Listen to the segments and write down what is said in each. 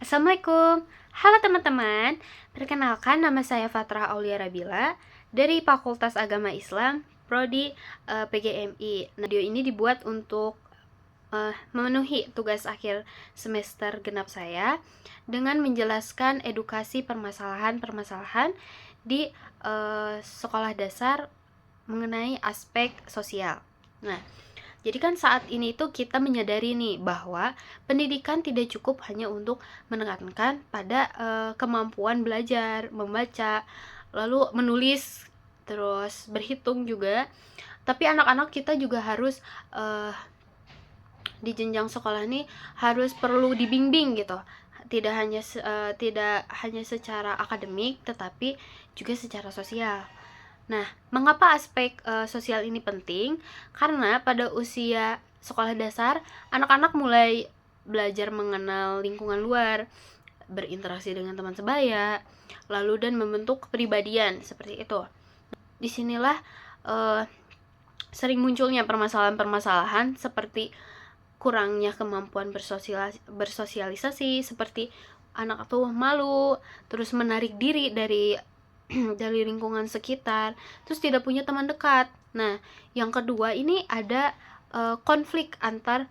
Assalamualaikum. Halo teman-teman. Perkenalkan, nama saya Fatrah Aulia Rabila dari Fakultas Agama Islam Prodi PGMI. Nah, video ini dibuat untuk memenuhi tugas akhir semester genap saya dengan menjelaskan edukasi permasalahan-permasalahan di sekolah dasar mengenai aspek sosial. Nah, jadi kan saat ini tuh kita menyadari nih bahwa pendidikan tidak cukup hanya untuk menekankan pada kemampuan belajar, membaca, lalu menulis, terus berhitung juga. Tapi anak-anak kita juga harus di jenjang sekolah ini harus perlu dibimbing gitu. Tidak hanya secara akademik tetapi juga secara sosial. Nah, mengapa aspek sosial ini penting? Karena pada usia sekolah dasar, anak-anak mulai belajar mengenal lingkungan luar, berinteraksi dengan teman sebaya, lalu dan membentuk kepribadian seperti itu. Disinilah sering munculnya permasalahan-permasalahan seperti kurangnya kemampuan bersosialisasi, seperti anak tuh malu, terus menarik diri dari dari lingkungan sekitar, terus tidak punya teman dekat. Nah, yang kedua ini ada konflik antar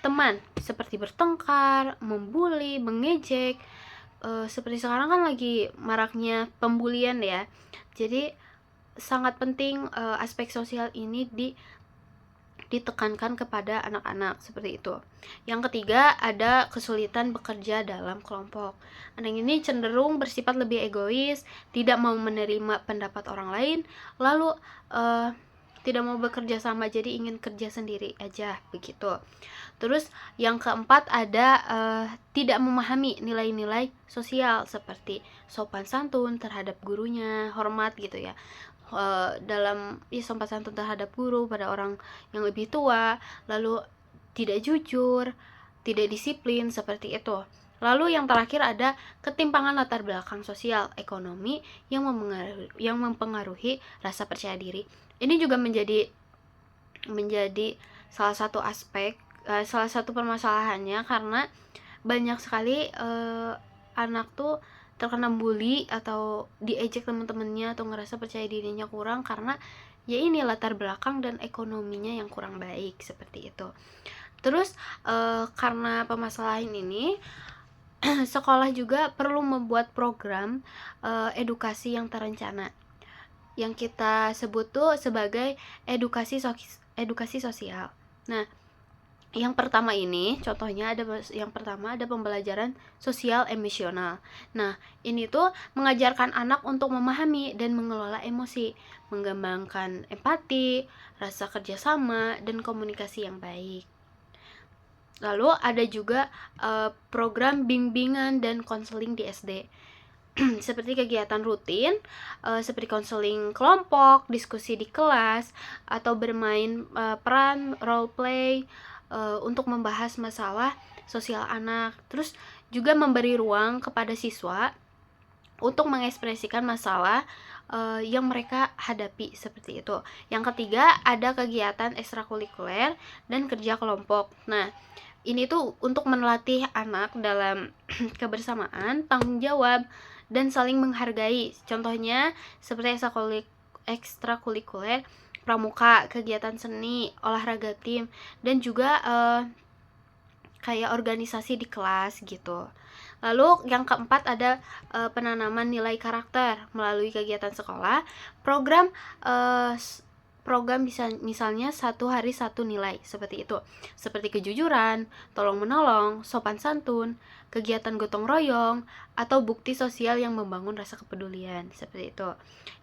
teman, seperti bertengkar, membuli, mengejek. Seperti sekarang kan lagi maraknya pembulian ya. Jadi sangat penting aspek sosial ini ditekankan kepada anak-anak seperti itu. Yang ketiga, ada kesulitan bekerja dalam kelompok. Anak ini cenderung bersifat lebih egois, tidak mau menerima pendapat orang lain, lalu tidak mau bekerja sama, jadi ingin kerja sendiri aja begitu. Terus yang keempat ada tidak memahami nilai-nilai sosial seperti sopan santun terhadap gurunya, hormat gitu ya. Dalam sopan santun terhadap guru pada orang yang lebih tua, lalu tidak jujur, tidak disiplin seperti itu. Lalu yang terakhir ada ketimpangan latar belakang sosial, ekonomi yang mempengaruhi rasa percaya diri. Ini juga menjadi salah satu aspek, salah satu permasalahannya, karena banyak sekali anak tuh terkena bully atau diejek teman-temannya atau ngerasa percaya dirinya kurang karena ya ini latar belakang dan ekonominya yang kurang baik seperti itu. Terus karena permasalahan ini sekolah juga perlu membuat program edukasi yang terencana yang kita sebut tuh sebagai edukasi sosial. Nah, yang pertama ada pembelajaran sosial emosional. Nah, ini tuh mengajarkan anak untuk memahami dan mengelola emosi, mengembangkan empati, rasa kerjasama, dan komunikasi yang baik. Lalu ada juga program bimbingan dan konseling di SD. Seperti kegiatan rutin, seperti konseling kelompok, diskusi di kelas, atau bermain peran role play untuk membahas masalah sosial anak. Terus juga memberi ruang kepada siswa untuk mengekspresikan masalah yang mereka hadapi seperti itu. Yang ketiga, ada kegiatan ekstrakurikuler dan kerja kelompok. Nah, ini tuh untuk melatih anak dalam kebersamaan, tanggung jawab, dan saling menghargai. Contohnya seperti ekstrakurikuler pramuka, kegiatan seni, olahraga tim, dan juga kayak organisasi di kelas gitu. Lalu yang keempat ada penanaman nilai karakter melalui kegiatan sekolah. Program bisa misalnya 1 hari 1 nilai seperti itu, seperti kejujuran, tolong menolong, sopan santun, kegiatan gotong royong, atau bukti sosial yang membangun rasa kepedulian seperti itu.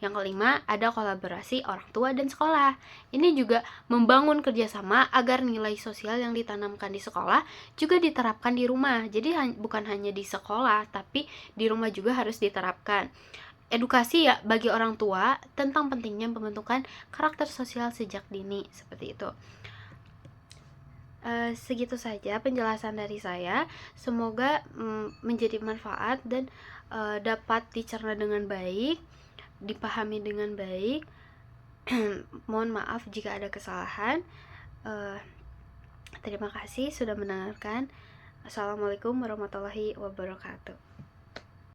Yang kelima ada kolaborasi orang tua dan sekolah. Ini juga membangun kerjasama agar nilai sosial yang ditanamkan di sekolah juga diterapkan di rumah. Jadi bukan hanya di sekolah tapi di rumah juga harus diterapkan. Edukasi ya bagi orang tua tentang pentingnya pembentukan karakter sosial sejak dini seperti itu. Segitu saja penjelasan dari saya. Semoga menjadi manfaat dan dapat dicerna dengan baik, dipahami dengan baik. Mohon maaf jika ada kesalahan. Terima kasih sudah mendengarkan. Assalamualaikum warahmatullahi wabarakatuh.